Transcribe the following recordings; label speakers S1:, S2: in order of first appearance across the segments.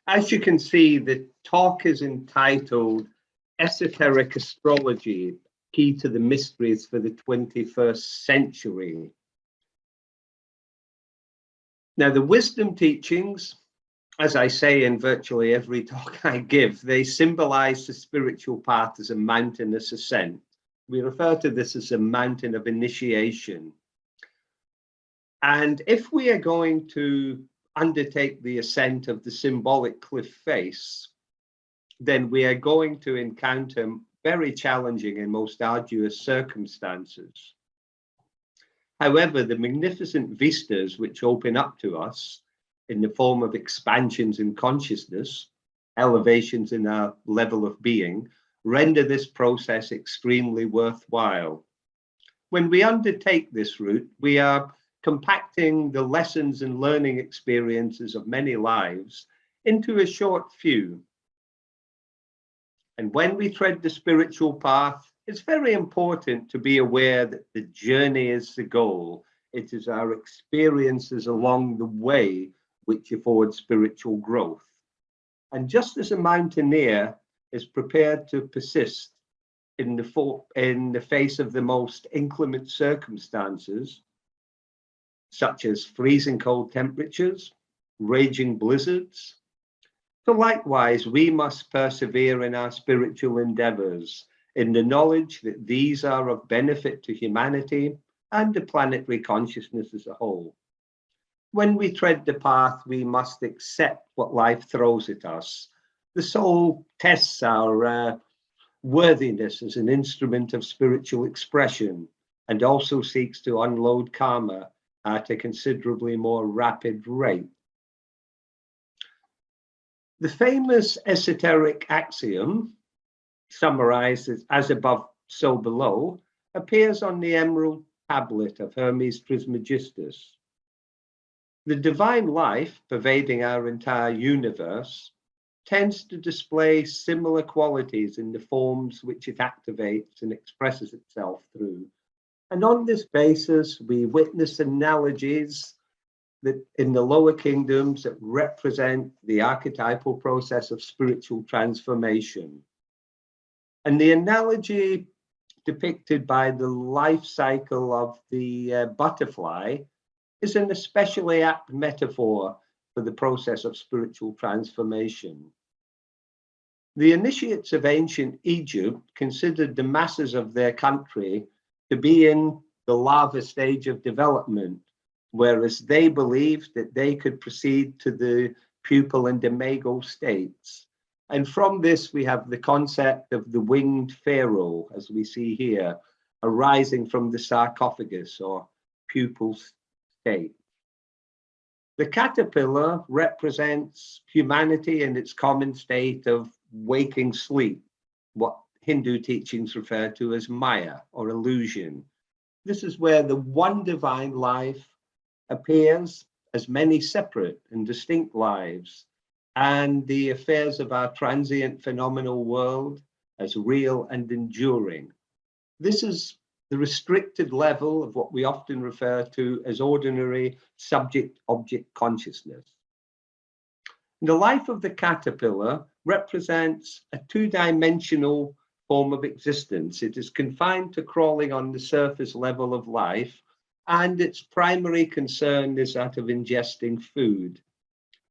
S1: As you can see, the talk is entitled Esoteric Astrology, Key to the Mysteries for the 21st Century. Now, the wisdom teachings, as I say in virtually every talk I give, they symbolize the spiritual path as a mountainous ascent. We refer to this as a mountain of initiation. And if we are going to undertake the ascent of the symbolic cliff face, then we are going to encounter very challenging and most arduous circumstances. However, the magnificent vistas which open up to us in the form of expansions in consciousness, elevations in our level of being, render this process extremely worthwhile. When we undertake this route, we are compacting the lessons and learning experiences of many lives into a short few. And when we tread the spiritual path, it's very important to be aware that the journey is the goal. It is our experiences along the way which afford spiritual growth. And just as a mountaineer is prepared to persist in the face of the most inclement circumstances, such as freezing cold temperatures, raging blizzards, so likewise we must persevere in our spiritual endeavors, in the knowledge that these are of benefit to humanity and the planetary consciousness as a whole. When we tread the path, we must accept what life throws at us. The soul tests our worthiness as an instrument of spiritual expression and also seeks to unload karma at a considerably more rapid rate. The famous esoteric axiom, summarized as above, so below, appears on the emerald tablet of Hermes Trismegistus. The divine life pervading our entire universe tends to display similar qualities in the forms which it activates and expresses itself through. And on this basis, we witness analogies that in the lower kingdoms that represent the archetypal process of spiritual transformation. And the analogy depicted by the life cycle of the butterfly is an especially apt metaphor for the process of spiritual transformation. The initiates of ancient Egypt considered the masses of their country to be in the larva stage of development, whereas they believed that they could proceed to the pupal and imago states. And from this, we have the concept of the winged pharaoh, as we see here, arising from the sarcophagus or pupal state. The caterpillar represents humanity in its common state of waking sleep, what Hindu teachings refer to as Maya or illusion. This is where the one divine life appears as many separate and distinct lives, and the affairs of our transient phenomenal world as real and enduring. This is the restricted level of what we often refer to as ordinary subject-object consciousness. The life of the caterpillar represents a two-dimensional form of existence. It is confined to crawling on the surface level of life, and its primary concern is that of ingesting food.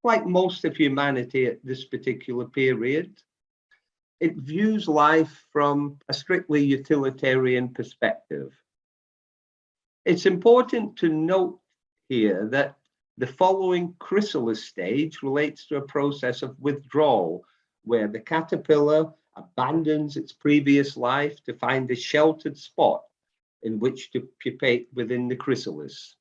S1: Like most of humanity at this particular period, it views life from a strictly utilitarian perspective. It's important to note here that the following chrysalis stage relates to a process of withdrawal, where the caterpillar abandons its previous life to find a sheltered spot in which to pupate within the chrysalis.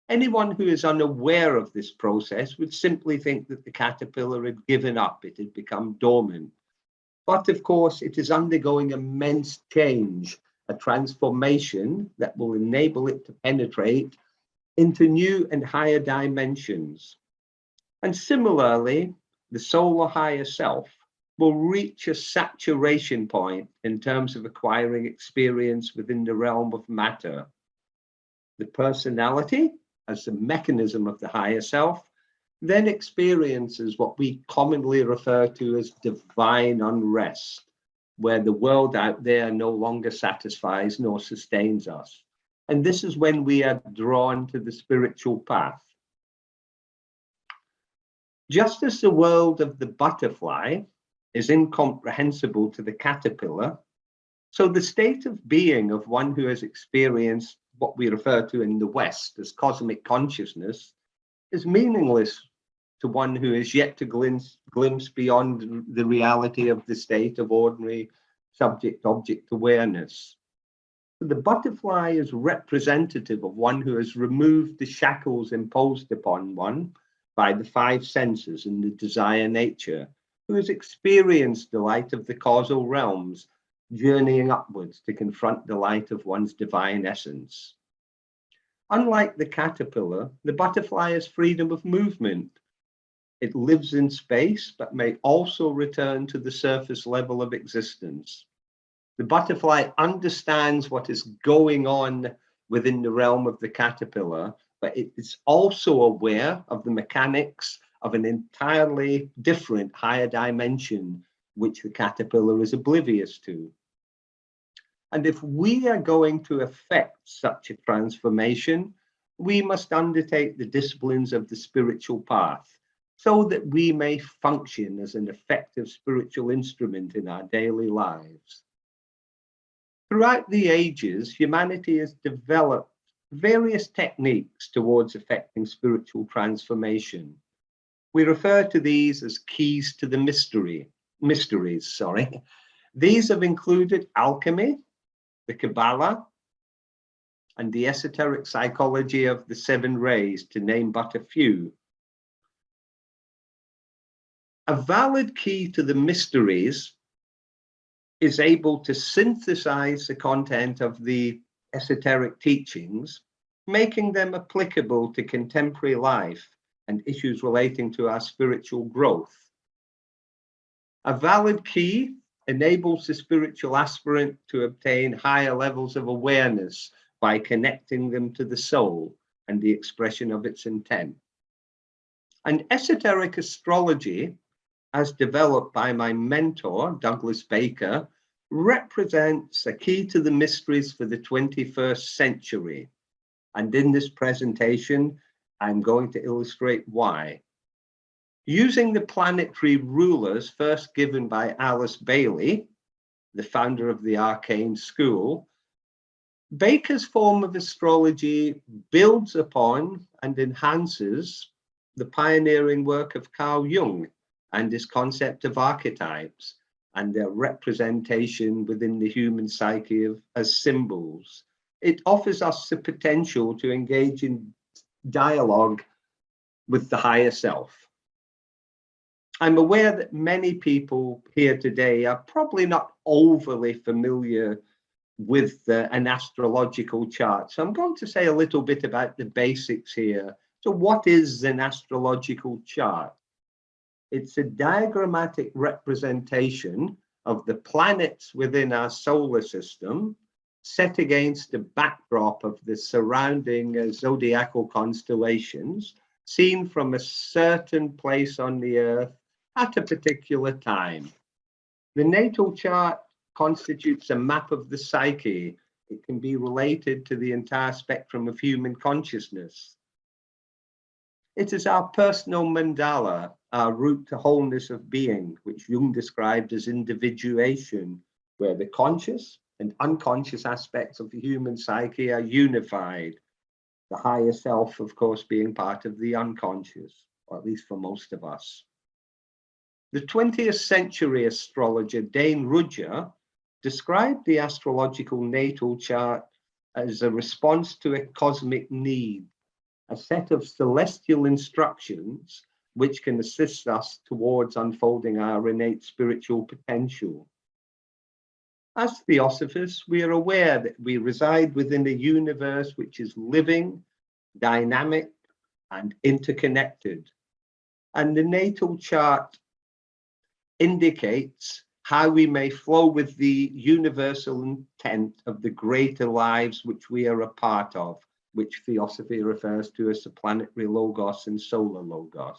S1: Anyone who is unaware of this process would simply think that the caterpillar had given up, it had become dormant. But of course, it is undergoing immense change, a transformation that will enable it to penetrate into new and higher dimensions. And similarly, the soul or higher self will reach a saturation point in terms of acquiring experience within the realm of matter. The personality, as the mechanism of the higher self, then experiences what we commonly refer to as divine unrest, where the world out there no longer satisfies nor sustains us. And this is when we are drawn to the spiritual path. Just as the world of the butterfly is incomprehensible to the caterpillar, so the state of being of one who has experienced what we refer to in the West as cosmic consciousness is meaningless to one who is yet to glimpse beyond the reality of the state of ordinary subject-object awareness. The butterfly is representative of one who has removed the shackles imposed upon one by the five senses and the desire nature, who has experienced the light of the causal realms, journeying upwards to confront the light of one's divine essence. Unlike the caterpillar, the butterfly has freedom of movement. It lives in space, but may also return to the surface level of existence. The butterfly understands what is going on within the realm of the caterpillar, but it is also aware of the mechanics of an entirely different higher dimension, which the caterpillar is oblivious to. And if we are going to effect such a transformation, we must undertake the disciplines of the spiritual path, so that we may function as an effective spiritual instrument in our daily lives. Throughout the ages, humanity has developed various techniques towards effecting spiritual transformation. We refer to these as keys to the mysteries. These have included alchemy, the Kabbalah, and the esoteric psychology of the seven rays, to name but a few. A valid key to the mysteries is able to synthesize the content of the esoteric teachings, making them applicable to contemporary life and issues relating to our spiritual growth. A valid key enables the spiritual aspirant to obtain higher levels of awareness by connecting them to the soul and the expression of its intent. And esoteric astrology, as developed by my mentor, Douglas Baker, represents a key to the mysteries for the 21st century. And in this presentation, I'm going to illustrate why. Using the planetary rulers first given by Alice Bailey, the founder of the Arcane School, Baker's form of astrology builds upon and enhances the pioneering work of Carl Jung and his concept of archetypes and their representation within the human psyche as symbols. It offers us the potential to engage in dialogue with the higher self. I'm aware that many people here today are probably not overly familiar with an astrological chart. So I'm going to say a little bit about the basics here. So what is an astrological chart? It's a diagrammatic representation of the planets within our solar system set against the backdrop of the surrounding zodiacal constellations, seen from a certain place on the Earth at a particular time. The natal chart constitutes a map of the psyche. It can be related to the entire spectrum of human consciousness. It is our personal mandala, our route to wholeness of being, which Jung described as individuation, where the conscious and unconscious aspects of the human psyche are unified. The higher self, of course, being part of the unconscious, or at least for most of us. The 20th century astrologer Dane Rudger described the astrological natal chart as a response to a cosmic need, a set of celestial instructions which can assist us towards unfolding our innate spiritual potential. As Theosophists, we are aware that we reside within a universe which is living, dynamic, and interconnected. And the natal chart indicates how we may flow with the universal intent of the greater lives which we are a part of, which Theosophy refers to as the planetary logos and solar logos.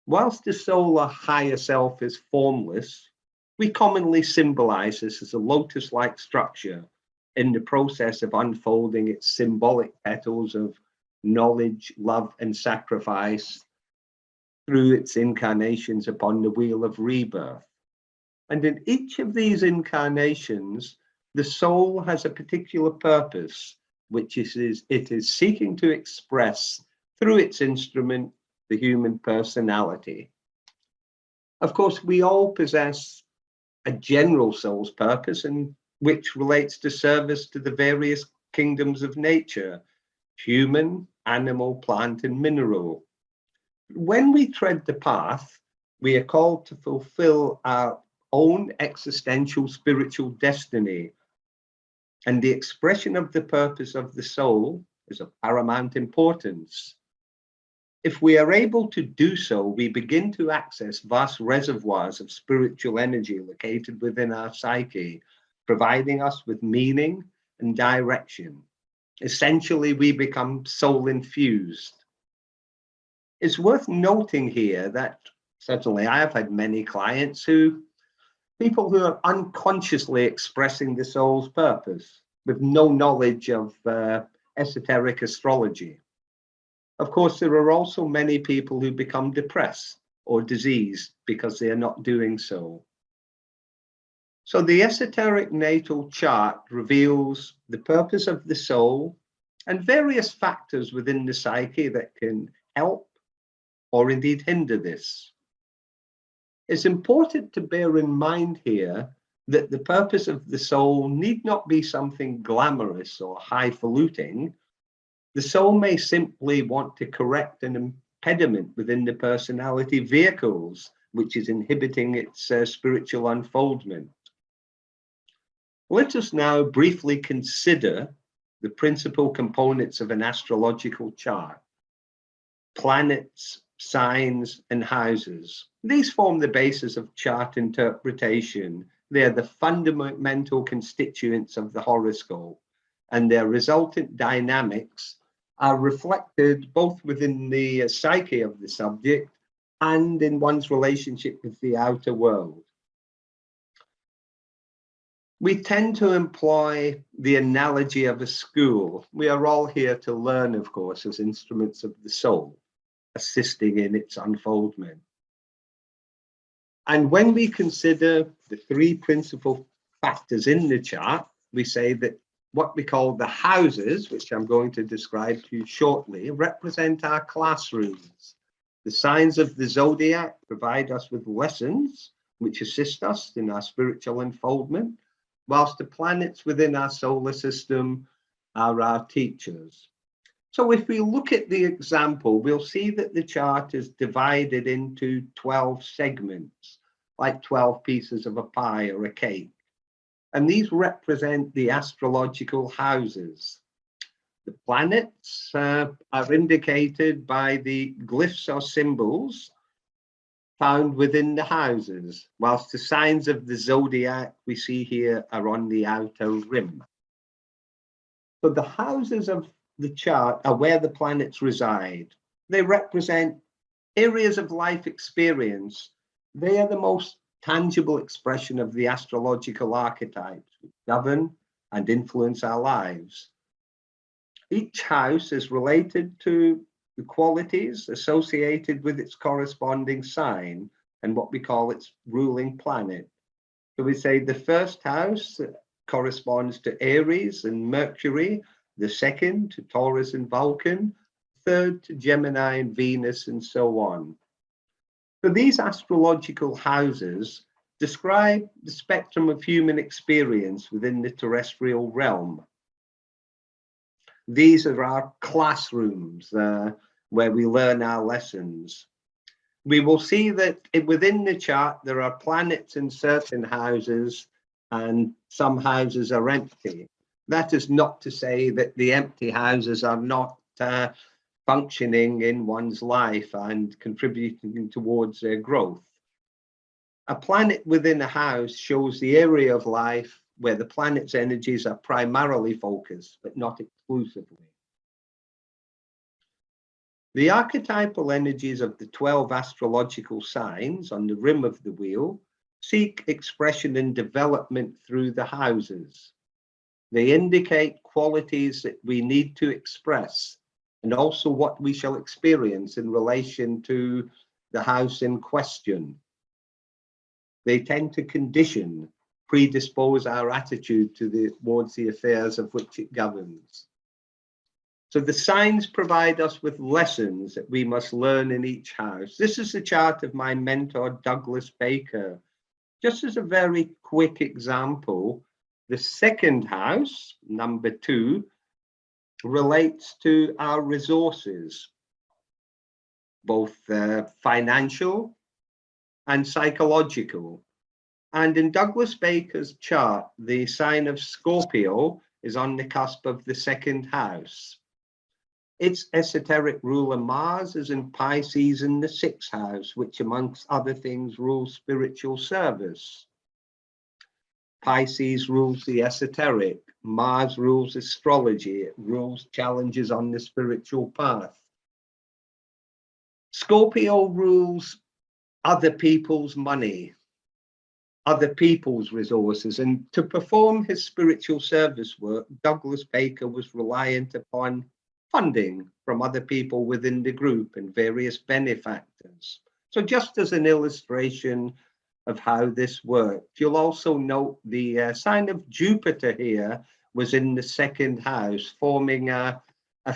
S1: Whilst the solar higher self is formless, we commonly symbolize this as a lotus-like structure in the process of unfolding its symbolic petals of knowledge, love, and sacrifice through its incarnations upon the wheel of rebirth. And in each of these incarnations, the soul has a particular purpose, which it is seeking to express through its instrument, the human personality. Of course, we all possess a general soul's purpose, and which relates to service to the various kingdoms of nature, human, animal, plant, and mineral. When we tread the path, we are called to fulfill our own existential spiritual destiny, and the expression of the purpose of the soul is of paramount importance. If we are able to do so, we begin to access vast reservoirs of spiritual energy located within our psyche, providing us with meaning and direction. Essentially, we become soul infused. It's worth noting here that certainly I have had many clients people who are unconsciously expressing the soul's purpose with no knowledge of esoteric astrology. Of course, there are also many people who become depressed or diseased because they are not doing so. So the esoteric natal chart reveals the purpose of the soul and various factors within the psyche that can help or indeed hinder this. It's important to bear in mind here that the purpose of the soul need not be something glamorous or highfalutin. The soul may simply want to correct an impediment within the personality vehicles, which is inhibiting its spiritual unfoldment. Let us now briefly consider the principal components of an astrological chart: planets, signs, and houses. These form the basis of chart interpretation. They are the fundamental constituents of the horoscope, and their resultant dynamics are reflected both within the psyche of the subject and in one's relationship with the outer world. We tend to employ the analogy of a school. We are all here to learn, of course, as instruments of the soul, assisting in its unfoldment. And when we consider the three principal factors in the chart, we say that what we call the houses, which I'm going to describe to you shortly, represent our classrooms. The signs of the zodiac provide us with lessons which assist us in our spiritual unfoldment, whilst the planets within our solar system are our teachers. So if we look at the example, we'll see that the chart is divided into 12 segments, like 12 pieces of a pie or a cake. And these represent the astrological houses. The planets are indicated by the glyphs or symbols found within the houses, whilst the signs of the zodiac we see here are on the outer rim. So the houses of the chart are where the planets reside. They represent areas of life experience. They are the most tangible expression of the astrological archetypes which govern and influence our lives. Each house is related to the qualities associated with its corresponding sign and what we call its ruling planet. So we say the first house corresponds to Aries and Mercury, the second to Taurus and Vulcan, third to Gemini and Venus, and so on. So these astrological houses describe the spectrum of human experience within the terrestrial realm. These are our classrooms where we learn our lessons. We will see that within the chart there are planets in certain houses and some houses are empty. That is not to say that the empty houses are not functioning in one's life and contributing towards their growth. A planet within a house shows the area of life where the planet's energies are primarily focused, but not exclusively. The archetypal energies of the 12 astrological signs on the rim of the wheel seek expression and development through the houses. They indicate qualities that we need to express, and also what we shall experience in relation to the house in question. They tend to condition, predispose our attitude towards the affairs of which it governs. So the signs provide us with lessons that we must learn in each house. This is the chart of my mentor, Douglas Baker. Just as a very quick example, the second house, number 2, relates to our resources, both financial and psychological. And in Douglas Baker's chart, the sign of Scorpio is on the cusp of the second house. Its esoteric ruler Mars is in Pisces in the 6th house, which amongst other things rules spiritual service. Pisces rules the esoteric, Mars rules astrology, it rules challenges on the spiritual path. Scorpio rules other people's money, other people's resources, and to perform his spiritual service work, Douglas Baker was reliant upon funding from other people within the group and various benefactors. So just as an illustration of how this worked, you'll also note the sign of Jupiter here was in the 2nd house, forming a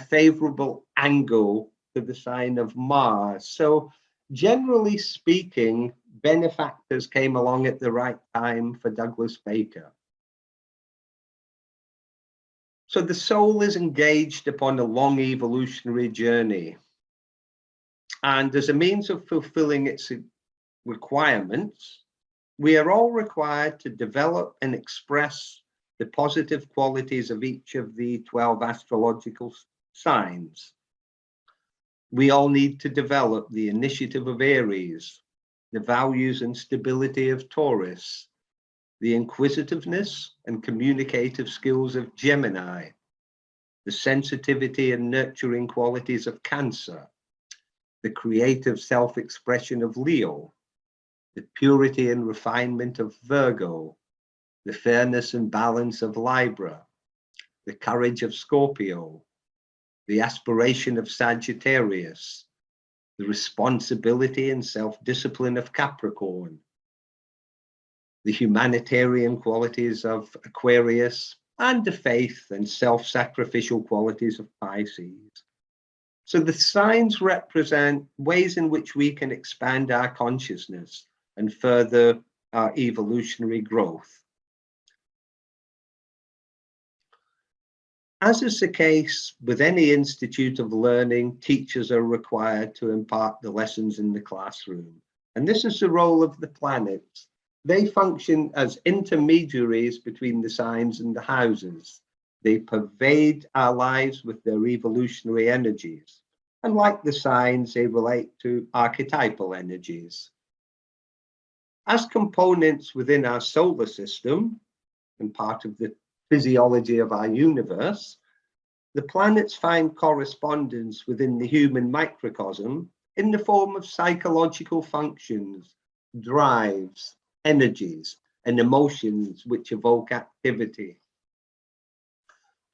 S1: favorable angle to the sign of Mars. So generally speaking, benefactors came along at the right time for Douglas Baker. So the soul is engaged upon a long evolutionary journey. And as a means of fulfilling its requirements, we are all required to develop and express the positive qualities of each of the 12 astrological signs. We all need to develop the initiative of Aries, the values and stability of Taurus, the inquisitiveness and communicative skills of Gemini, the sensitivity and nurturing qualities of Cancer, the creative self-expression of Leo, the purity and refinement of Virgo, the fairness and balance of Libra, the courage of Scorpio, the aspiration of Sagittarius, the responsibility and self-discipline of Capricorn, the humanitarian qualities of Aquarius, and the faith and self-sacrificial qualities of Pisces. So the signs represent ways in which we can expand our consciousness and further our evolutionary growth. As is the case with any institute of learning, teachers are required to impart the lessons in the classroom. And this is the role of the planets. They function as intermediaries between the signs and the houses. They pervade our lives with their evolutionary energies. And like the signs, they relate to archetypal energies. As components within our solar system, and part of the physiology of our universe, the planets find correspondence within the human microcosm in the form of psychological functions, drives, energies, and emotions which evoke activity.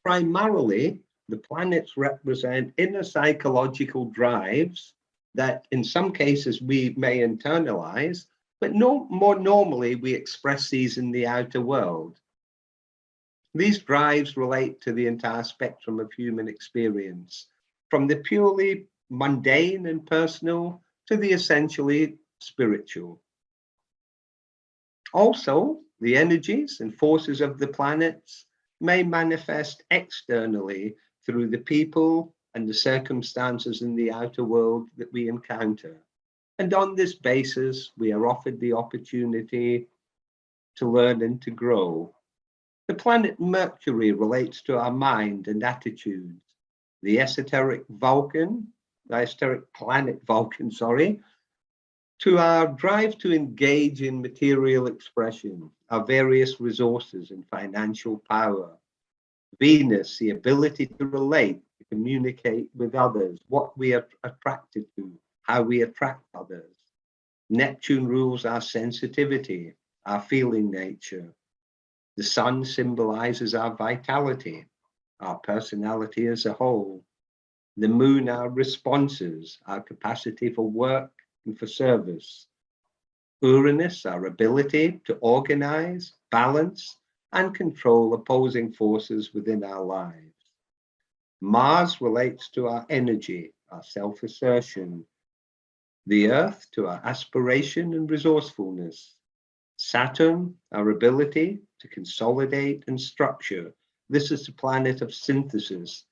S1: Primarily, the planets represent inner psychological drives that in some cases we may internalize, but more normally we express these in the outer world. These drives relate to the entire spectrum of human experience, from the purely mundane and personal to the essentially spiritual. Also, the energies and forces of the planets may manifest externally through the people and the circumstances in the outer world that we encounter. And on this basis, we are offered the opportunity to learn and to grow. The planet Mercury relates to our mind and attitudes. The esoteric planet Vulcan, To our drive to engage in material expression, our various resources and financial power. Venus, the ability to relate, to communicate with others, what we are attracted to, how we attract others. Neptune rules our sensitivity, our feeling nature. The sun symbolizes our vitality, our personality as a whole. The moon, our responses, our capacity for work and for service. Uranus, our ability to organize, balance, and control opposing forces within our lives. Mars relates to our energy, our self-assertion. The Earth to our aspiration and resourcefulness. Saturn, our ability to consolidate and structure. This is the planet of synthesis,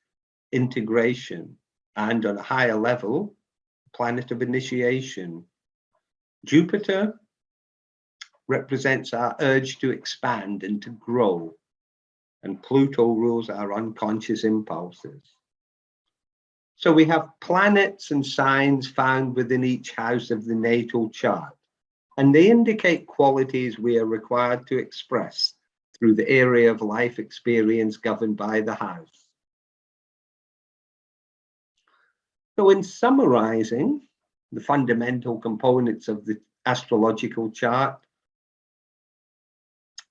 S1: integration, and on a higher level, planet of initiation. Jupiter represents our urge to expand and to grow, and Pluto rules our unconscious impulses. So we have planets and signs found within each house of the natal chart, and they indicate qualities we are required to express through the area of life experience governed by the house. So in summarizing the fundamental components of the astrological chart,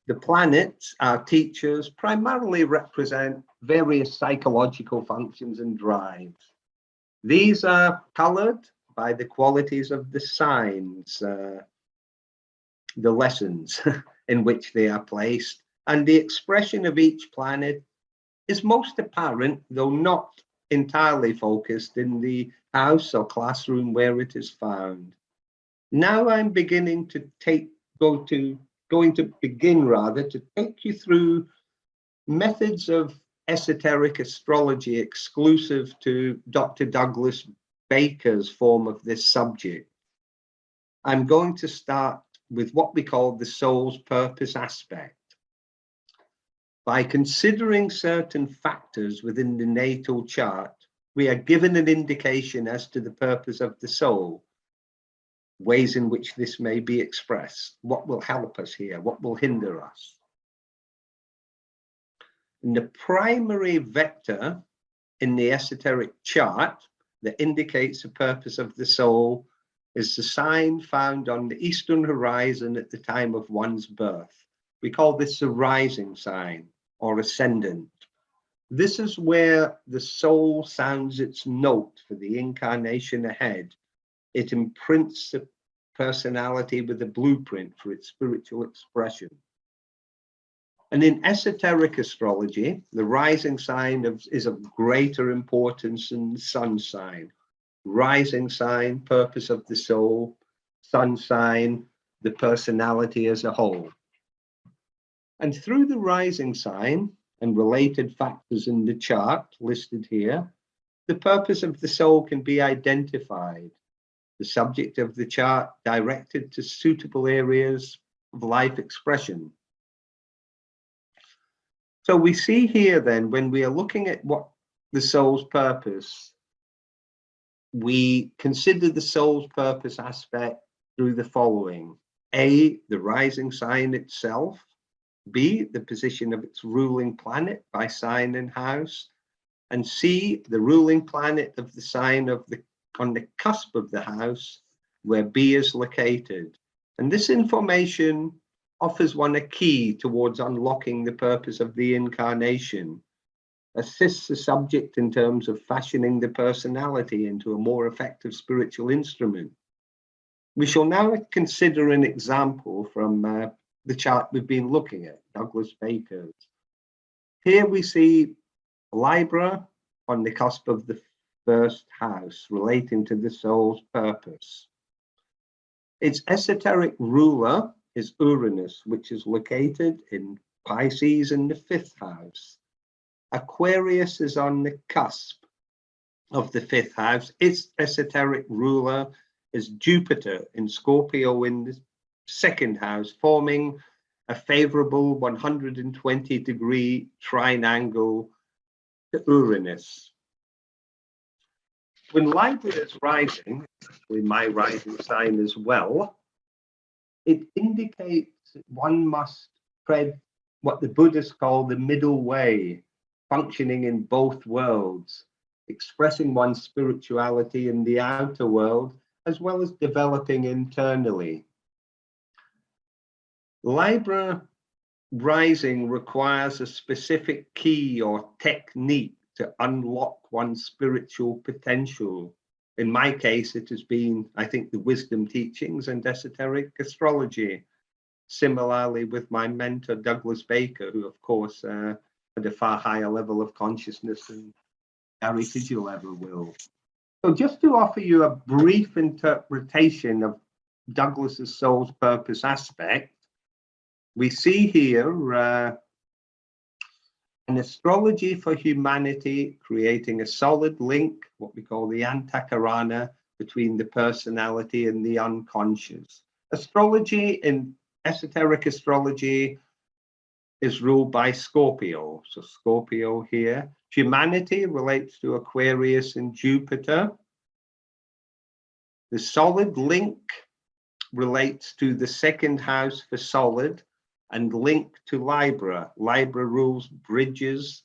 S1: the planets, our teachers, primarily represent various psychological functions and drives. These are colored by the qualities of the signs, the lessons in which they are placed, and the expression of each planet is most apparent, though not entirely focused, in the house or classroom where it is found. Now I'm beginning to going to begin to take you through methods of esoteric astrology exclusive to Dr. Douglas Baker's form of this subject. I'm going to start with what we call the soul's purpose aspect. By considering certain factors within the natal chart, we are given an indication as to the purpose of the soul, ways in which this may be expressed, what will help us here, what will hinder us. And the primary vector in the esoteric chart that indicates the purpose of the soul is the sign found on the eastern horizon at the time of one's birth. We call this the rising sign or ascendant. This is where the soul sounds its note for the incarnation ahead. It imprints the personality with a blueprint for its spiritual expression. And in esoteric astrology, the rising sign is of greater importance than the sun sign. Rising sign, purpose of the soul, sun sign, the personality as a whole. And through the rising sign and related factors in the chart listed here, the purpose of the soul can be identified. The subject of the chart directed to suitable areas of life expression. So we see here then, when we are looking at what the soul's purpose, we consider the soul's purpose aspect through the following. A, the rising sign itself. B, the position of its ruling planet by sign and house. And C, the ruling planet of the sign of on the cusp of the house where B is located. And this information offers one a key towards unlocking the purpose of the incarnation, assists the subject in terms of fashioning the personality into a more effective spiritual instrument. We shall now consider an example from the chart we've been looking at, Douglas Baker's. Here we see Libra on the cusp of the first house, relating to the soul's purpose. Its esoteric ruler is Uranus, which is located in Pisces in the 5th house. Aquarius is on the cusp of the 5th house. Its esoteric ruler is Jupiter in Scorpio in the 2nd house, forming a favorable 120-degree trine angle to Uranus. When Libra is rising, with my rising sign as well, it indicates that one must tread what the Buddhists call the middle way, functioning in both worlds, expressing one's spirituality in the outer world, as well as developing internally. Libra rising requires a specific key or technique to unlock one's spiritual potential. In my case, it has been, I think, the wisdom teachings and esoteric astrology. Similarly with my mentor, Douglas Baker, who of course had a far higher level of consciousness than Gary Kidgell ever will. So just to offer you a brief interpretation of Douglas's soul's purpose aspect, we see here an astrology for humanity, creating a solid link, what we call the antakarana, between the personality and the unconscious. Astrology in esoteric astrology is ruled by Scorpio. So Scorpio here. Humanity relates to Aquarius and Jupiter. The solid link relates to the second house for solid and linked to Libra. Libra rules bridges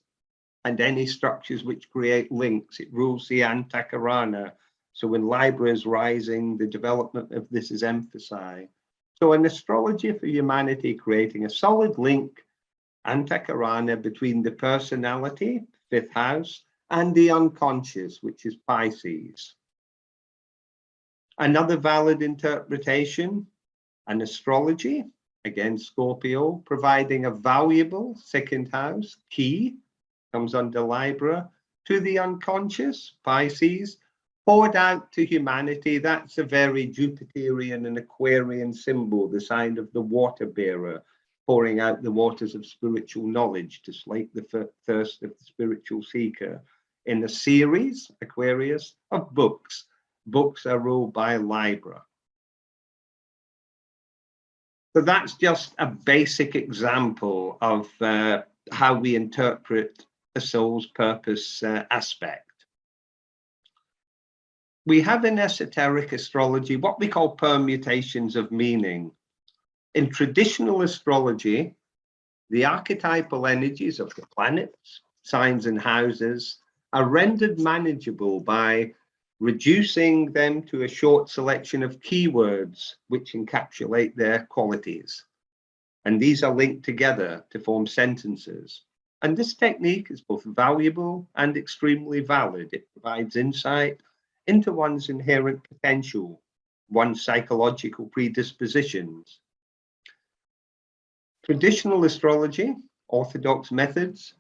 S1: and any structures which create links. It rules the antakarana. So when Libra is rising, the development of this is emphasized. So an astrology for humanity, creating a solid link, antakarana, between the personality, fifth house, and the unconscious, which is Pisces. Another valid interpretation, an astrology, again Scorpio, providing a valuable second house key, comes under Libra, to the unconscious, Pisces, poured out to humanity. That's a very Jupiterian and Aquarian symbol, the sign of the water bearer, pouring out the waters of spiritual knowledge to slake the thirst of the spiritual seeker. In a series, Aquarius, of books. Books are ruled by Libra. So that's just a basic example of how we interpret a soul's purpose aspect. We have in esoteric astrology what we call permutations of meaning. In traditional astrology, the archetypal energies of the planets, signs and houses are rendered manageable by reducing them to a short selection of keywords which encapsulate their qualities. And these are linked together to form sentences. And this technique is both valuable and extremely valid. It provides insight into one's inherent potential, one's psychological predispositions. Traditional astrology, orthodox methods,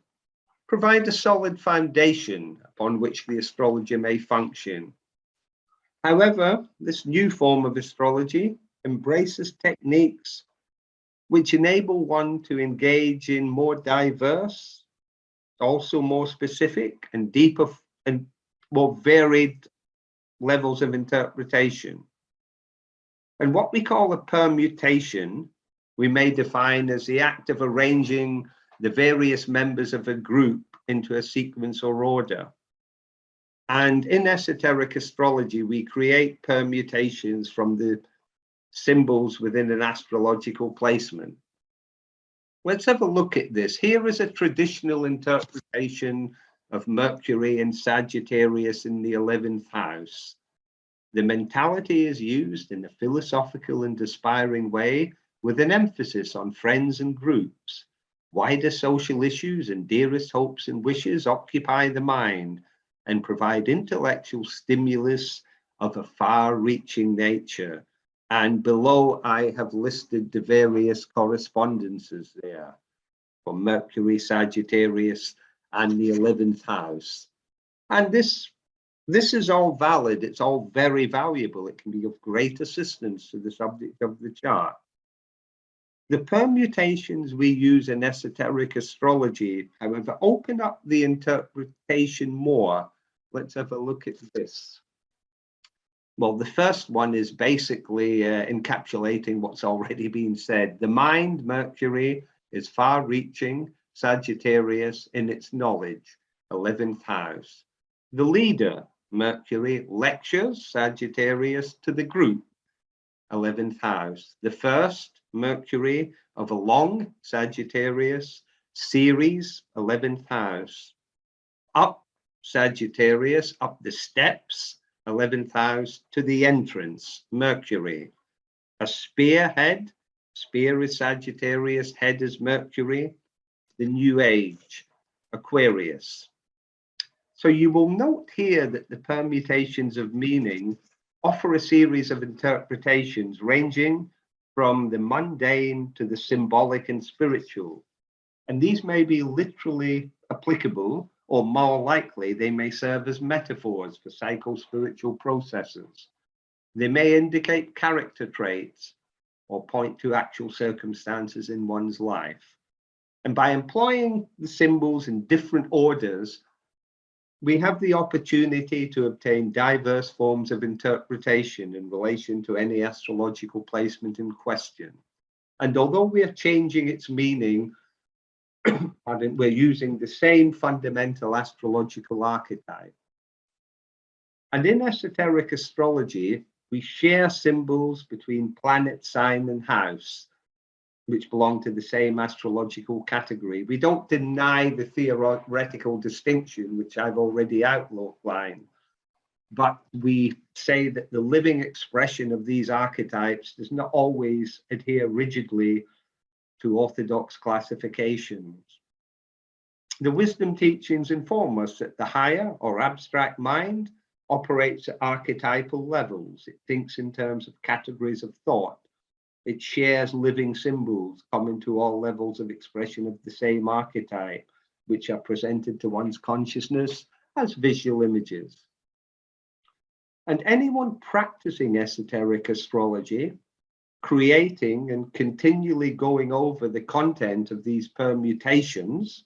S1: provide a solid foundation upon which the astrologer may function. However, this new form of astrology embraces techniques which enable one to engage in more diverse, also more specific and deeper and more varied levels of interpretation. And what we call a permutation, we may define as the act of arranging the various members of a group into a sequence or order. And in esoteric astrology, we create permutations from the symbols within an astrological placement. Let's have a look at this. Here is a traditional interpretation of Mercury and Sagittarius in the 11th house. The mentality is used in a philosophical and aspiring way with an emphasis on friends and groups. Wider social issues and dearest hopes and wishes occupy the mind and provide intellectual stimulus of a far-reaching nature. And below I have listed the various correspondences there for Mercury, Sagittarius, and the 11th house. And this is all valid. It's all very valuable. It can be of great assistance to the subject of the chart. The permutations we use in esoteric astrology, however, open up the interpretation more. Let's have a look at this. Well, the first one is basically encapsulating what's already been said. The mind, Mercury, is far-reaching, Sagittarius in its knowledge, 11th house. The leader, Mercury lectures Sagittarius to the group, 11th house. The first Mercury of a long Sagittarius series, 11th house. Up Sagittarius, up the steps, 11th house, to the entrance, Mercury. A spearhead, spear is Sagittarius, head is Mercury. The new age, Aquarius. So you will note here that the permutations of meaning offer a series of interpretations ranging from the mundane to the symbolic and spiritual. And these may be literally applicable, or more likely, they may serve as metaphors for psycho-spiritual processes. They may indicate character traits or point to actual circumstances in one's life. And by employing the symbols in different orders, we have the opportunity to obtain diverse forms of interpretation in relation to any astrological placement in question. And although we are changing its meaning, we're using the same fundamental astrological archetype. And in esoteric astrology, we share symbols between planet, sign, and house, which belong to the same astrological category. We don't deny the theoretical distinction, which I've already outlined, but we say that the living expression of these archetypes does not always adhere rigidly to orthodox classifications. The wisdom teachings inform us that the higher or abstract mind operates at archetypal levels. It thinks in terms of categories of thought. It shares living symbols common to all levels of expression of the same archetype, which are presented to one's consciousness as visual images. And anyone practicing esoteric astrology, creating and continually going over the content of these permutations,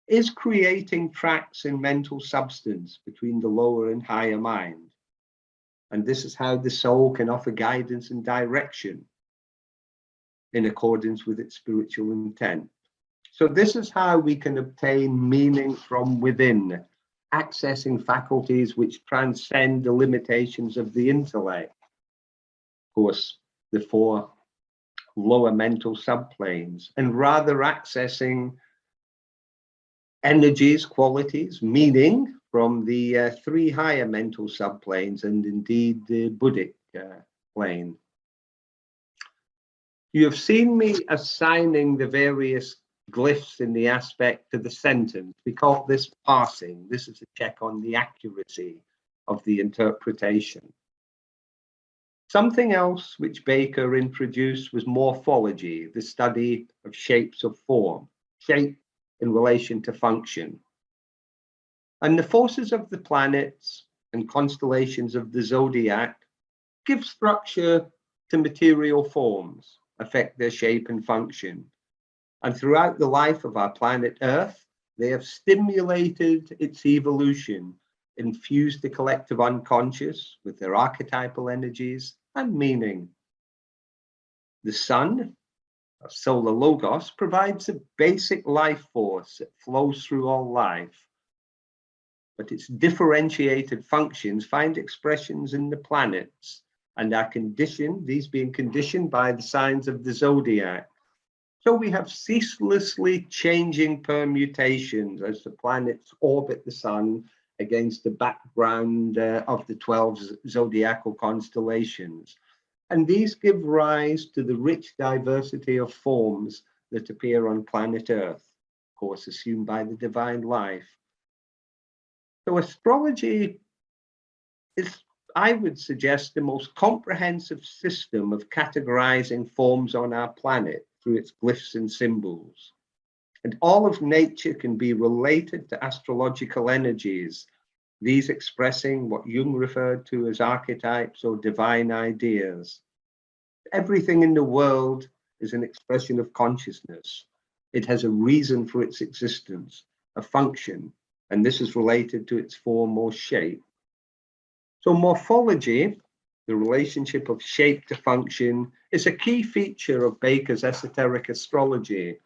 S1: is creating tracks in mental substance between the lower and higher mind. And this is how the soul can offer guidance and direction in accordance with its spiritual intent. So this is how we can obtain meaning from within, accessing faculties which transcend the limitations of the intellect. Of course, the four lower mental subplanes, and rather accessing energies, qualities, meaning from the three higher mental subplanes and indeed the Buddhic plane. You have seen me assigning the various glyphs in the aspect to the sentence. We call this parsing. This is a check on the accuracy of the interpretation. Something else which Baker introduced was morphology, the study of shapes of form, shape in relation to function. And the forces of the planets and constellations of the zodiac give structure to material forms, affect their shape and function. And throughout the life of our planet Earth, they have stimulated its evolution, infused the collective unconscious with their archetypal energies and meaning. The sun, a solar logos, provides a basic life force that flows through all life. But its differentiated functions find expressions in the planets and are conditioned, these being conditioned by the signs of the zodiac. So we have ceaselessly changing permutations as the planets orbit the sun against the background of the 12 zodiacal constellations. And these give rise to the rich diversity of forms that appear on planet Earth, of course, assumed by the divine life. So astrology is, I would suggest, the most comprehensive system of categorizing forms on our planet through its glyphs and symbols. And all of nature can be related to astrological energies, these expressing what Jung referred to as archetypes or divine ideas. Everything in the world is an expression of consciousness. It has a reason for its existence, a function, and this is related to its form or shape. So morphology, the relationship of shape to function, is a key feature of Baker's esoteric astrology.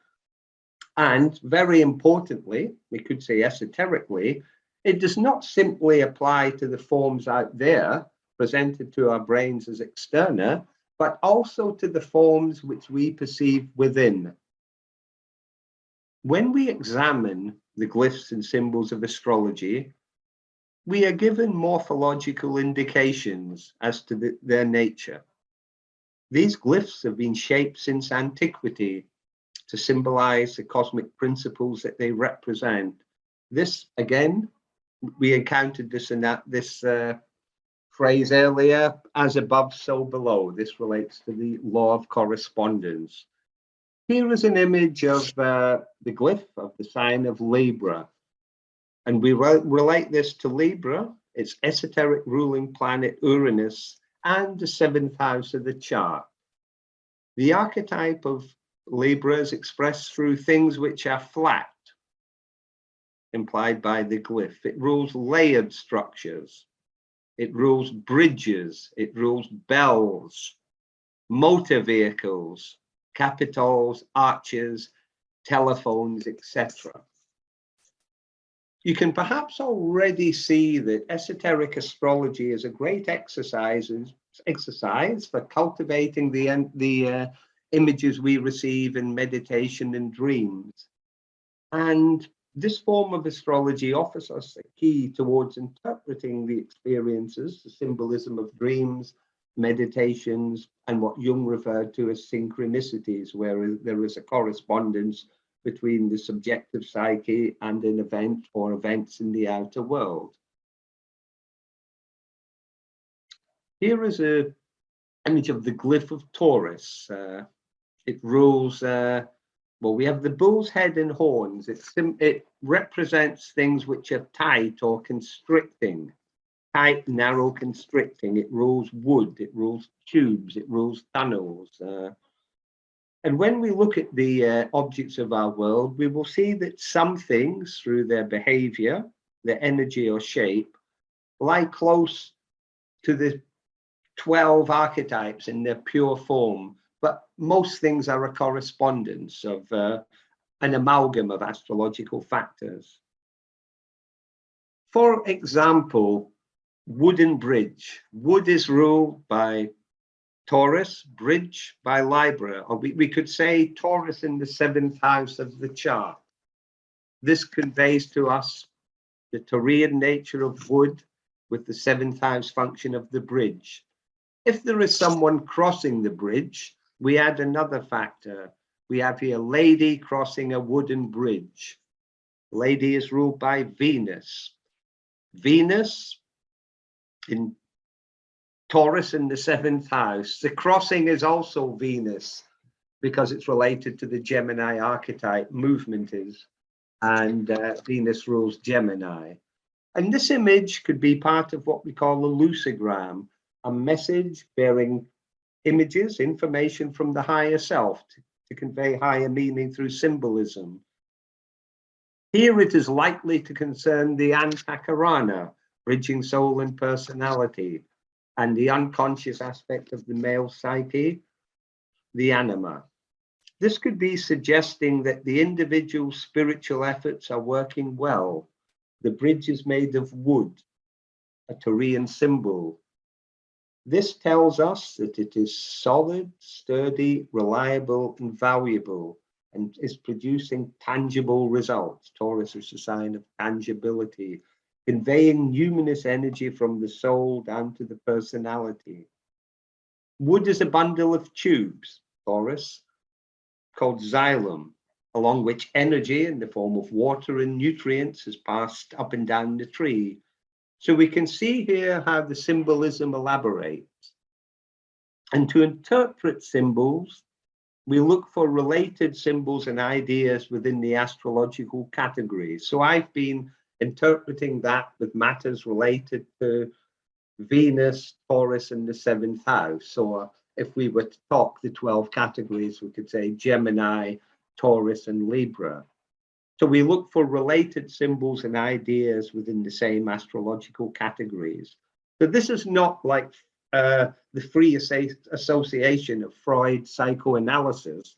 S1: And very importantly, we could say esoterically, It does not simply apply to the forms out there presented to our brains as external, but also to the forms which we perceive within. When we examine the glyphs and symbols of astrology, we are given morphological indications as to their nature. These glyphs have been shaped since antiquity to symbolize the cosmic principles that they represent. This, again, we encountered this in this phrase earlier, as above, so below. This relates to the law of correspondence. Here is an image of the glyph of the sign of Libra. And we relate this to Libra, its esoteric ruling planet Uranus, and the seventh house of the chart. The archetype of Libra is expressed through things which are flat, implied by the glyph. It rules layered structures. It rules bridges. It rules bells, motor vehicles, capitals, arches, telephones, etc. You can perhaps already see that esoteric astrology is a great exercise for cultivating the images we receive in meditation and dreams. And this form of astrology offers us a key towards interpreting the experiences, the symbolism of dreams, meditations, and what Jung referred to as synchronicities, where there is a correspondence between the subjective psyche and an event or events in the outer world. Here is an image of the glyph of Taurus. It rules, well, we have the bull's head and horns. It represents things which are tight or constricting. Tight, narrow, constricting. It rules wood, it rules tubes, it rules tunnels. And when we look at the objects of our world, we will see that some things, through their behavior, their energy or shape, lie close to the 12 archetypes in their pure form. But most things are a correspondence of an amalgam of astrological factors. For example, wooden bridge. Wood is ruled by Taurus, bridge by Libra, or we could say Taurus in the seventh house of the chart. This conveys to us the Taurian nature of wood with the seventh house function of the bridge. If there is someone crossing the bridge, we add another factor. We have here lady crossing a wooden bridge. Lady is ruled by Venus. Venus in Taurus in the seventh house. The crossing is also Venus because it's related to the Gemini archetype, movement is, and Venus rules Gemini. And this image could be part of what we call a lucigram, a message bearing images, information from the higher self to convey higher meaning through symbolism. Here it is likely to concern the Antakarana, bridging soul and personality, and the unconscious aspect of the male psyche, the anima. This could be suggesting that the individual's spiritual efforts are working well. The bridge is made of wood, a Taurian symbol. This tells us that it is solid, sturdy, reliable, and valuable, and is producing tangible results. Taurus is a sign of tangibility, conveying numinous energy from the soul down to the personality. Wood is a bundle of tubes, Taurus, called xylem, along which energy in the form of water and nutrients is passed up and down the tree. So we can see here how the symbolism elaborates. And to interpret symbols, we look for related symbols and ideas within the astrological categories. So I've been interpreting that with matters related to Venus, Taurus, and the seventh house. Or if we were to talk the 12 categories, we could say Gemini, Taurus, and Libra. So we look for related symbols and ideas within the same astrological categories. So this is not like the free association of Freud's psychoanalysis,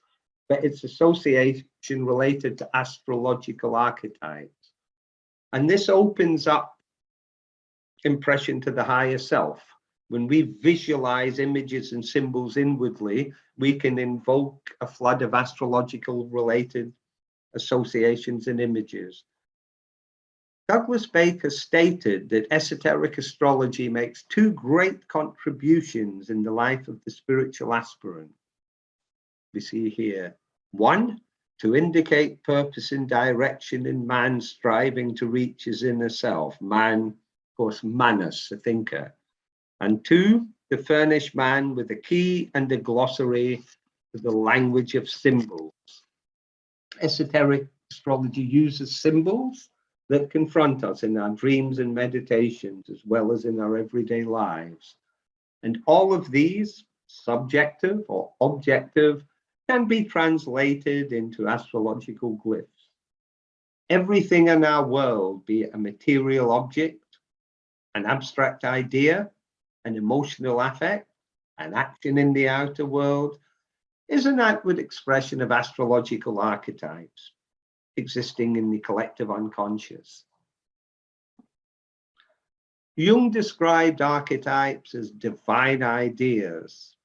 S1: but it's association related to astrological archetypes. And this opens up impression to the higher self. When we visualize images and symbols inwardly, we can invoke a flood of astrological related associations and images. Douglas Baker stated that esoteric astrology makes two great contributions in the life of the spiritual aspirant. We see here, one, to indicate purpose and direction in man striving to reach his inner self. Man, of course, Manas, a thinker. And two, to furnish man with a key and a glossary to the language of symbols. Esoteric astrology uses symbols that confront us in our dreams and meditations, as well as in our everyday lives. And all of these, subjective or objective, can be translated into astrological glyphs. Everything in our world, be it a material object, an abstract idea, an emotional affect, an action in the outer world, is an outward expression of astrological archetypes existing in the collective unconscious. Jung described archetypes as divine ideas.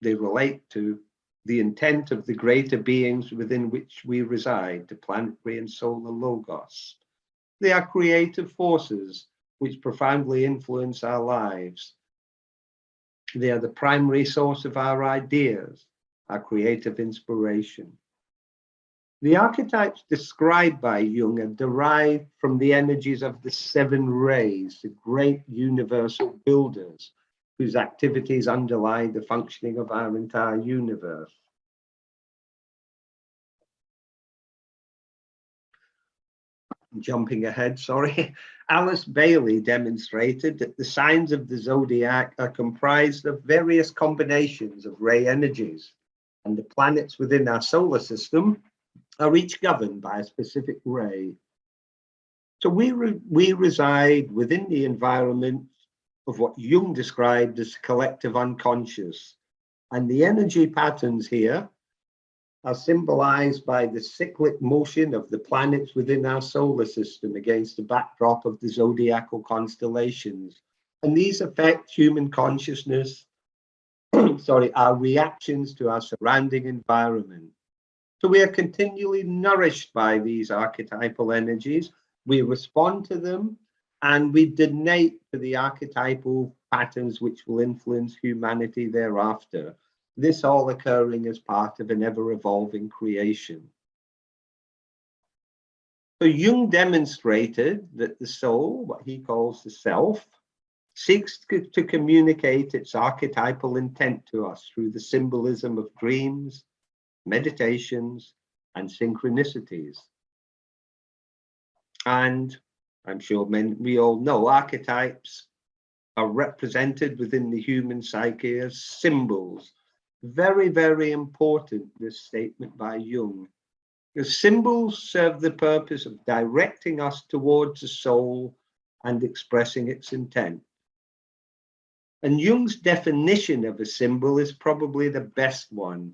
S1: They relate to the intent of the greater beings within which we reside, the planetary and solar logos. They are creative forces which profoundly influence our lives. They are the primary source of our ideas, our creative inspiration. The archetypes described by Jung are derived from the energies of the seven rays, the great universal builders, whose activities underlie the functioning of our entire universe. Jumping ahead, sorry. Alice Bailey demonstrated that the signs of the zodiac are comprised of various combinations of ray energies, and the planets within our solar system are each governed by a specific ray. So we reside within the environment of what Jung described as collective unconscious. And the energy patterns here are symbolized by the cyclic motion of the planets within our solar system against the backdrop of the zodiacal constellations. And these affect human consciousness, our reactions to our surrounding environment. So we are continually nourished by these archetypal energies. We respond to them and we donate to the archetypal patterns which will influence humanity thereafter. This all occurring as part of an ever-evolving creation. So Jung demonstrated that the soul, what he calls the self, seeks to communicate its archetypal intent to us through the symbolism of dreams, meditations, and synchronicities. And I'm sure we all know archetypes are represented within the human psyche as symbols. Very, very important, this statement by Jung. The symbols serve the purpose of directing us towards the soul and expressing its intent. And Jung's definition of a symbol is probably the best one.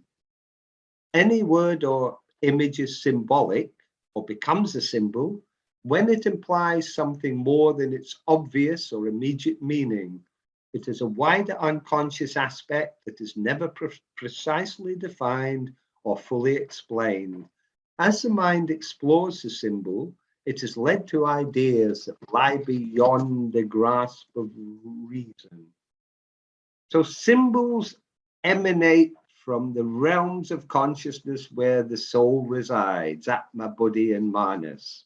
S1: Any word or image is symbolic or becomes a symbol when it implies something more than its obvious or immediate meaning. It is a wider unconscious aspect that is never precisely defined or fully explained. As the mind explores the symbol, it is led to ideas that lie beyond the grasp of reason. So symbols emanate from the realms of consciousness where the soul resides, Atma, Buddhi, and Manas.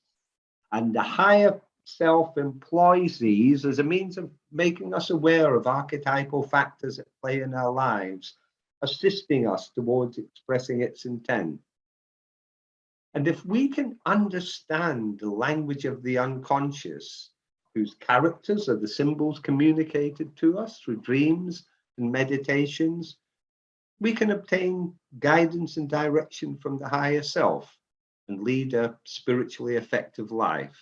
S1: And the higher self employs these as a means of making us aware of archetypal factors at play in our lives, assisting us towards expressing its intent. And if we can understand the language of the unconscious, whose characters are the symbols communicated to us through dreams and meditations, we can obtain guidance and direction from the higher self and lead a spiritually effective life.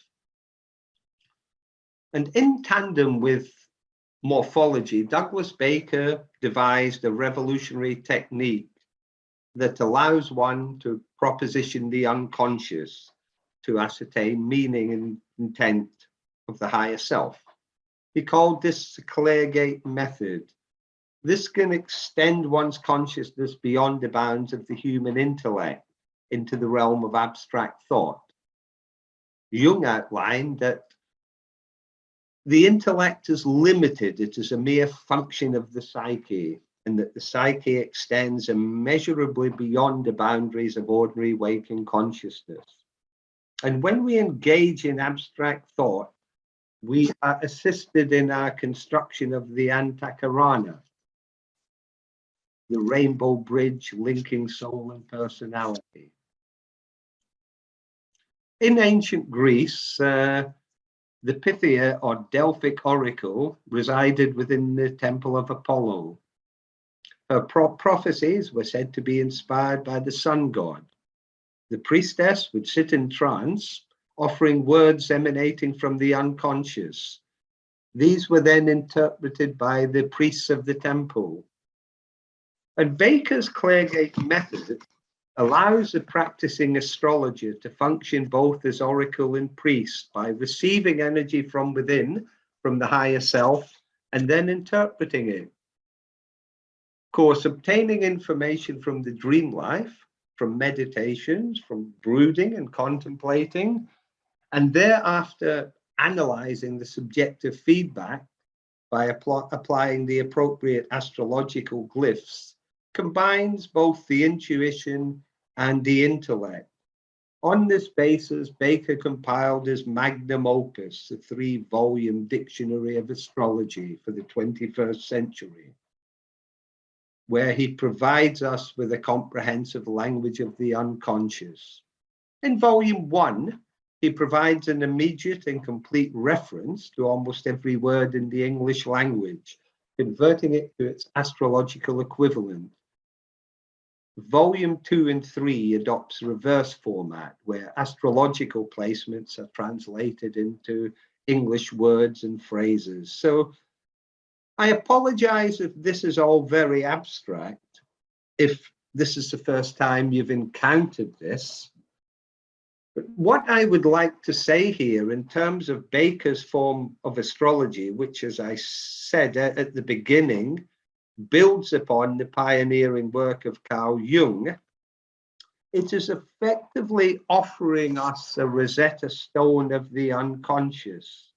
S1: And in tandem with morphology, Douglas Baker devised a revolutionary technique that allows one to proposition the unconscious to ascertain meaning and intent of the higher self. He called this the cleargate method. This can extend one's consciousness beyond the bounds of the human intellect into the realm of abstract thought. Jung outlined that the intellect is limited, it is a mere function of the psyche, and that the psyche extends immeasurably beyond the boundaries of ordinary waking consciousness. And when we engage in abstract thought, we are assisted in our construction of the Antakarana, the rainbow bridge linking soul and personality. In ancient Greece, the Pythia or Delphic oracle resided within the temple of Apollo. Her prophecies were said to be inspired by the sun god. The priestess would sit in trance, offering words emanating from the unconscious. These were then interpreted by the priests of the temple. And Baker's cleargate method allows the practicing astrologer to function both as oracle and priest by receiving energy from within, from the higher self, and then interpreting it. Of course, obtaining information from the dream life, from meditations, from brooding and contemplating, and thereafter analyzing the subjective feedback by applying the appropriate astrological glyphs, combines both the intuition and the intellect. On this basis, Baker compiled his magnum opus, the 3-volume Dictionary of Astrology for the 21st century, where he provides us with a comprehensive language of the unconscious. In volume 1, he provides an immediate and complete reference to almost every word in the English language, converting it to its astrological equivalent. Volume 2 and 3 adopts reverse format, where astrological placements are translated into English words and phrases. So I apologize if this is all very abstract, if this is the first time you've encountered this. But what I would like to say here in terms of Baker's form of astrology, which, as I said at the beginning, builds upon the pioneering work of Carl Jung, it is effectively offering us a Rosetta Stone of the unconscious.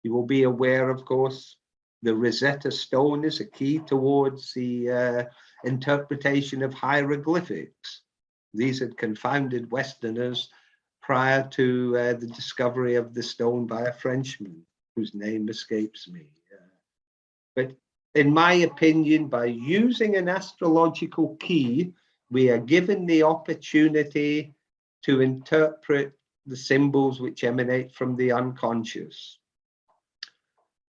S1: You will be aware, of course, the Rosetta Stone is a key towards the interpretation of hieroglyphics. These had confounded Westerners prior to the discovery of the stone by a Frenchman, whose name escapes me. But in my opinion, by using an astrological key, we are given the opportunity to interpret the symbols which emanate from the unconscious.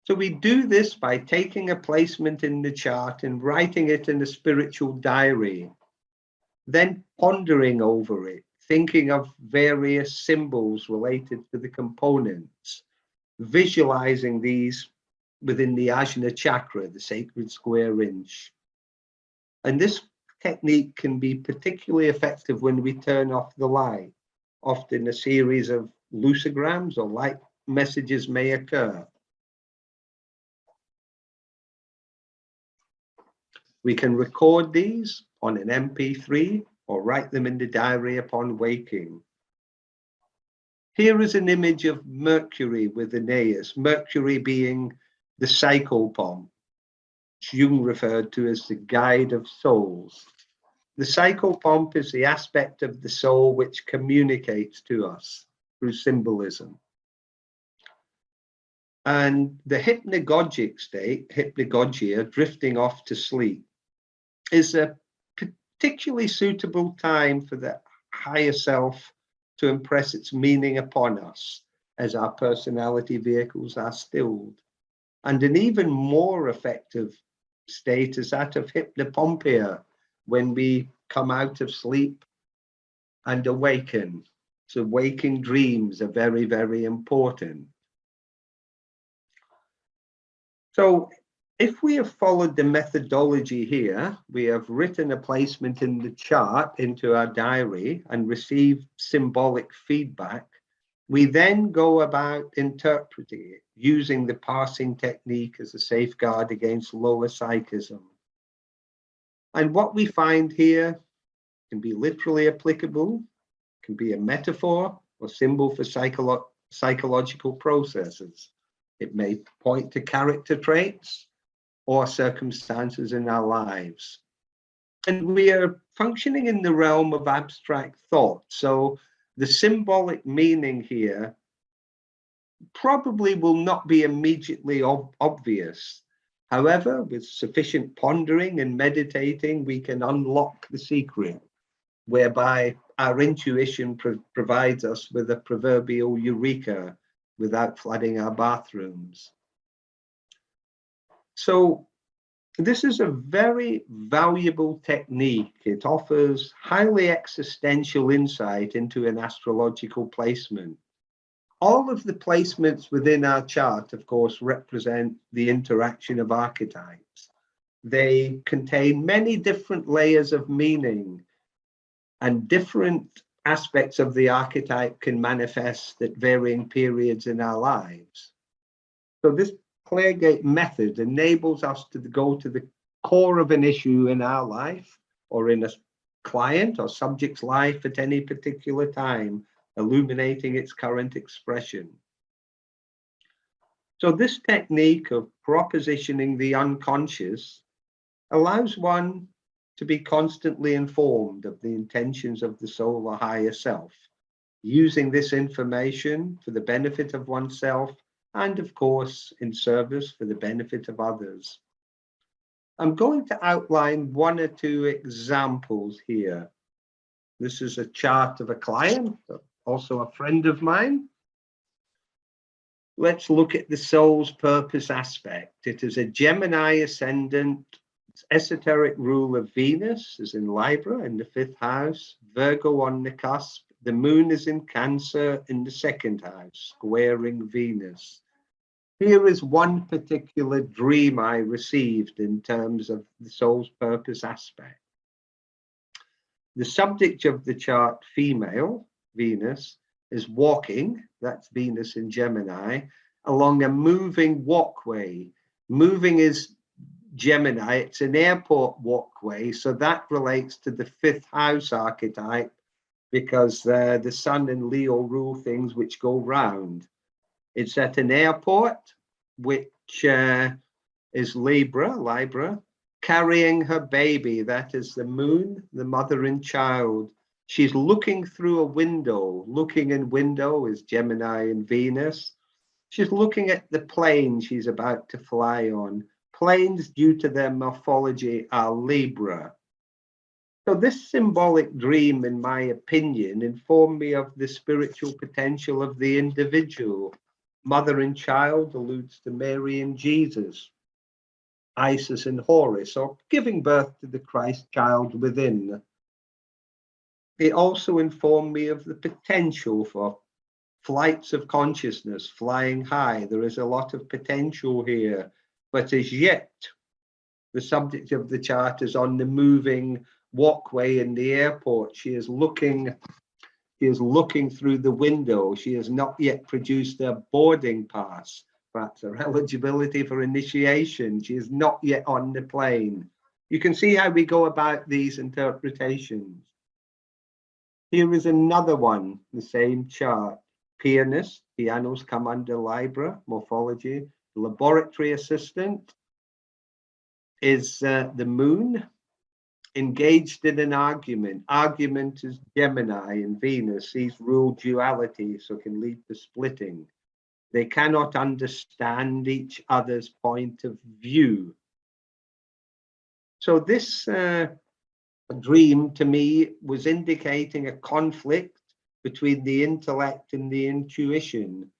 S1: So we do this by taking a placement in the chart and writing it in a spiritual diary, then pondering over it, thinking of various symbols related to the components, visualizing these within the Ajna chakra, the sacred square inch. And this technique can be particularly effective when we turn off the light. Often a series of lucograms or light messages may occur. We can record these on an MP3 or write them in the diary upon waking. Here is an image of Mercury with Aeneas, Mercury being the psychopomp, which Jung referred to as the guide of souls. The psychopomp is the aspect of the soul which communicates to us through symbolism. And the hypnagogic state, hypnagogia, drifting off to sleep, is a particularly suitable time for the higher self to impress its meaning upon us as our personality vehicles are stilled. And an even more effective state is that of hypnopompia, when we come out of sleep and awaken. So waking dreams are very, very important. So if we have followed the methodology here, we have written a placement in the chart into our diary and received symbolic feedback, We then go about interpreting it, using the parsing technique as a safeguard against lower psychism. And what we find here can be literally applicable, can be a metaphor or symbol for psychological processes. It may point to character traits or circumstances in our lives. And we are functioning in the realm of abstract thought. So the symbolic meaning here probably will not be immediately obvious. However, with sufficient pondering and meditating, we can unlock the secret, whereby our intuition provides us with a proverbial eureka without flooding our bathrooms. So this is a very valuable technique. It offers highly existential insight into an astrological placement. All of the placements within our chart, of course, represent the interaction of archetypes. They contain many different layers of meaning, and different aspects of the archetype can manifest at varying periods in our lives. So this cleargate method enables us to go to the core of an issue in our life or in a client or subject's life at any particular time, illuminating its current expression. So this technique of propositioning the unconscious allows one to be constantly informed of the intentions of the soul or higher self, using this information for the benefit of oneself and, of course, in service for the benefit of others. I'm going to outline one or two examples here. This is a chart of a client, also a friend of mine. Let's look at the soul's purpose aspect. It is a Gemini ascendant. Its esoteric rule of Venus is in Libra in the 5th house, Virgo on the cusp. The moon is in Cancer in the 2nd house, squaring Venus. Here is one particular dream I received in terms of the soul's purpose aspect. The subject of the chart, female, Venus, is walking, that's Venus in Gemini, along a moving walkway. Moving is Gemini, it's an airport walkway, so that relates to the 5th house archetype because the sun and Leo rule things which go round. It's at an airport, which is Libra, carrying her baby. That is the moon, the mother and child. She's looking through a window. Looking in window is Gemini and Venus. She's looking at the plane she's about to fly on. Planes, due to their morphology, are Libra. So this symbolic dream, in my opinion, informed me of the spiritual potential of the individual. Mother and child alludes to Mary and Jesus, Isis and Horus, or giving birth to the Christ child within. It also informed me of the potential for flights of consciousness, flying high. There is a lot of potential here, but as yet, the subject of the chart is on the moving walkway in the airport. She is looking through the window. She has not yet produced her boarding pass, perhaps her eligibility for initiation. She is not yet on the plane. You can see how we go about these interpretations. Here is another one, the same chart. Pianist, pianos come under Libra, morphology. Laboratory assistant is the moon, engaged in an argument. Argument is Gemini and Venus. These rule duality, so can lead to splitting. They cannot understand each other's point of view. So this dream to me was indicating a conflict between the intellect and the intuition.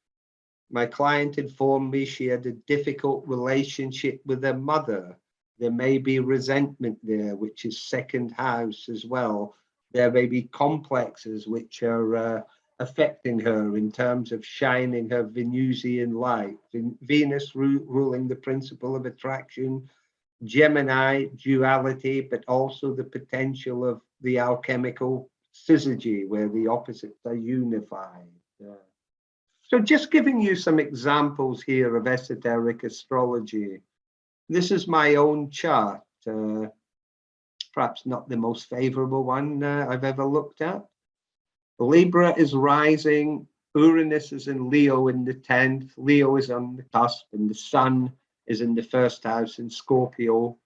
S1: My client informed me she had a difficult relationship with her mother. There may be resentment there, which is 2nd house as well. There may be complexes which are affecting her in terms of shining her Venusian light. Venus ruling the principle of attraction, Gemini duality, but also the potential of the alchemical syzygy, where the opposites are unified. So just giving you some examples here of esoteric astrology. This is my own chart, perhaps not the most favorable one I've ever looked at. Libra is rising, Uranus is in Leo in the 10th, Leo is on the cusp, and the Sun is in the first house in Scorpio,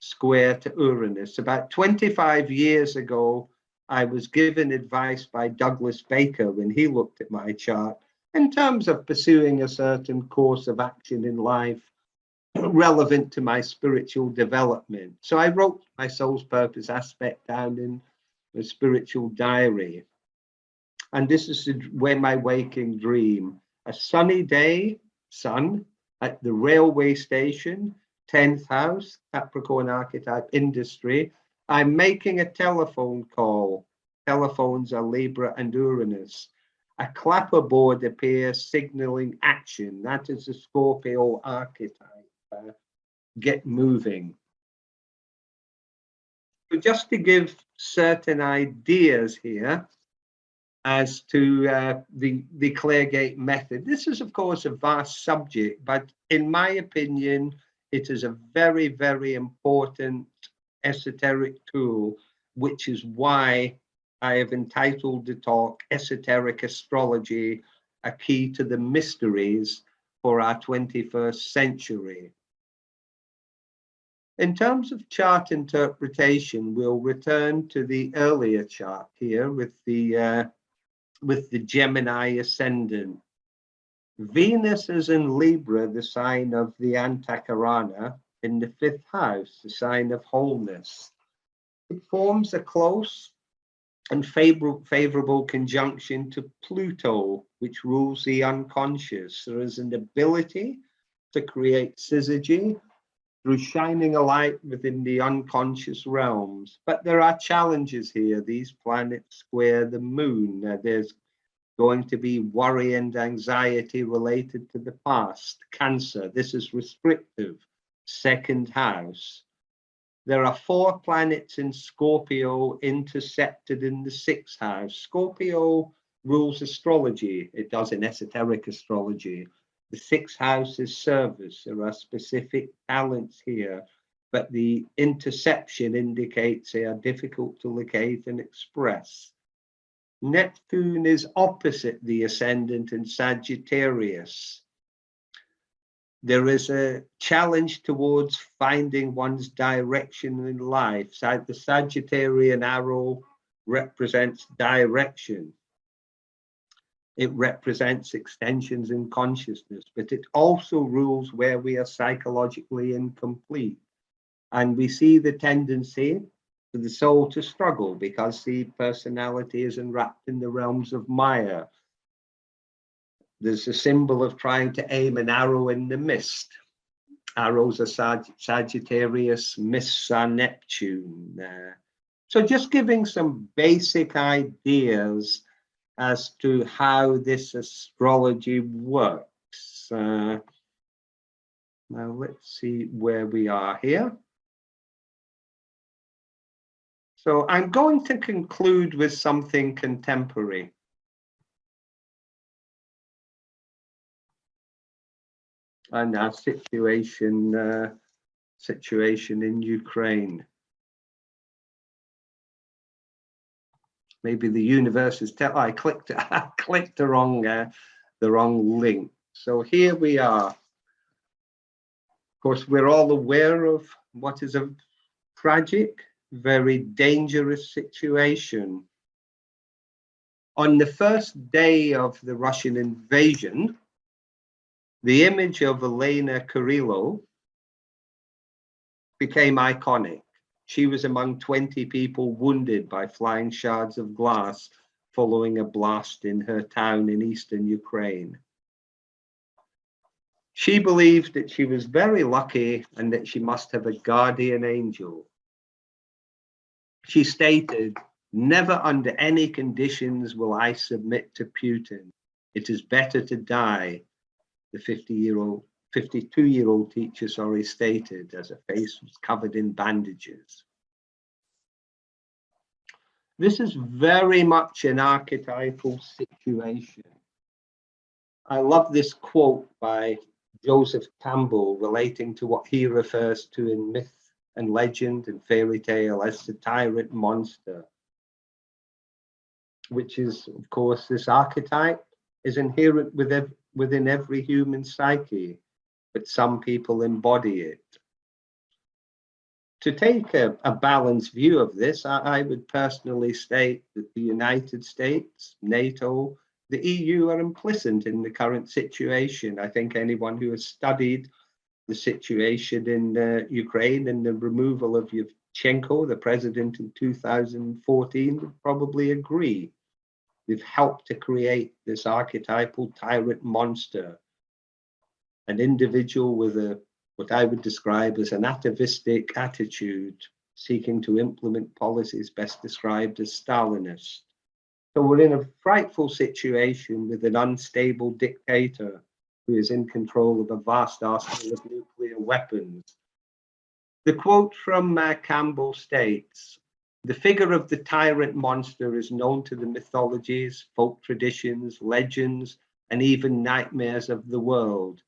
S1: square to Uranus. About 25 years ago, I was given advice by Douglas Baker when he looked at my chart in terms of pursuing a certain course of action in life relevant to my spiritual development. So I wrote my soul's purpose aspect down in a spiritual diary. And this is when my waking dream, a sunny day, sun, at the railway station, 10th house, Capricorn archetype industry. I'm making a telephone call. Telephones are Libra and Uranus. A clapperboard appears signaling action. That is the Scorpio archetype. Get moving. So just to give certain ideas here as to the cleargate method. This is, of course, a vast subject, but in my opinion, it is a very, very important esoteric tool, which is why I have entitled the talk Esoteric Astrology, a Key to the Mysteries for Our 21st Century. In terms of chart interpretation, we'll return to the earlier chart here with the Gemini ascendant. Venus is in Libra, the sign of the Antakarana, in the 5th house, the sign of wholeness. It forms a close and favorable conjunction to Pluto, which rules the unconscious. There is an ability to create syzygy through shining a light within the unconscious realms. But there are challenges here. These planets square the moon. There's going to be worry and anxiety related to the past. Cancer, this is restrictive. 2nd house. There are 4 planets in Scorpio intercepted in the 6th house. Scorpio rules astrology. It does in esoteric astrology. The 6th house is service. There are specific talents here, but the interception indicates they are difficult to locate and express. Neptune is opposite the ascendant in Sagittarius. There is a challenge towards finding one's direction in life. So the Sagittarian arrow represents direction. It represents extensions in consciousness, but it also rules where we are psychologically incomplete. And we see the tendency for the soul to struggle because the personality is enwrapped in the realms of Maya. There's a symbol of trying to aim an arrow in the mist. Arrows are Sagittarius, mists are Neptune. So just giving some basic ideas as to how this astrology works. Now let's see where we are here. So I'm going to conclude with something contemporary. And our situation in Ukraine. Maybe the universe is I clicked the wrong link. So here we are. Of course, we're all aware of what is a tragic, very dangerous situation. On the first day of the Russian invasion, the image of Elena Kirillo became iconic. She was among 20 people wounded by flying shards of glass following a blast in her town in eastern Ukraine. She believed that she was very lucky and that she must have a guardian angel. She stated, "Never under any conditions will I submit to Putin. It is better to die," the 52-year-old teacher, stated as her face was covered in bandages. This is very much an archetypal situation. I love this quote by Joseph Campbell relating to what he refers to in myth and legend and fairy tale as the tyrant monster, which is, of course, this archetype is inherent within every human psyche, but some people embody it. To take a balanced view of this, I would personally state that the United States, NATO, the EU are implicit in the current situation. I think anyone who has studied the situation in Ukraine and the removal of Yevchenko, the president in 2014, would probably agree. They've helped to create this archetypal tyrant monster, an individual with what I would describe as an atavistic attitude, seeking to implement policies best described as Stalinist. So we're in a frightful situation with an unstable dictator who is in control of a vast arsenal of nuclear weapons. The quote from Campbell states, "The figure of the tyrant monster is known to the mythologies, folk traditions, legends, and even nightmares of the world,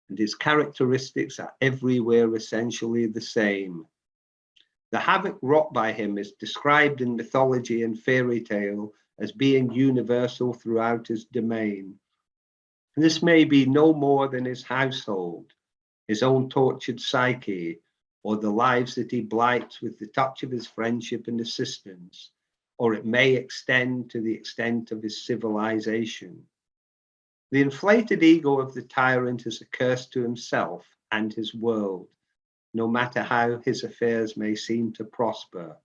S1: and his characteristics are everywhere essentially the same. The havoc wrought by him is described in mythology and fairy tale as being universal throughout his domain. And this may be no more than his household, his own tortured psyche, or the lives that he blights with the touch of his friendship and assistance, or it may extend to the extent of his civilization. The inflated ego of the tyrant is a curse to himself and his world, no matter how his affairs may seem to prosper.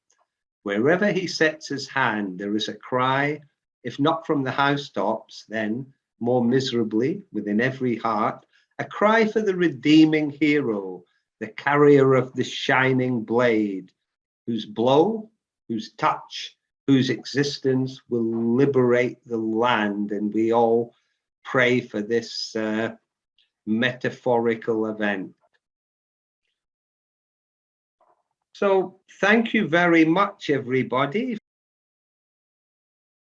S1: Wherever he sets his hand, there is a cry, if not from the housetops, then more miserably within every heart, a cry for the redeeming hero, the carrier of the shining blade, whose blow, whose touch, whose existence will liberate the land." And we all pray for this metaphorical event. So thank you very much, everybody.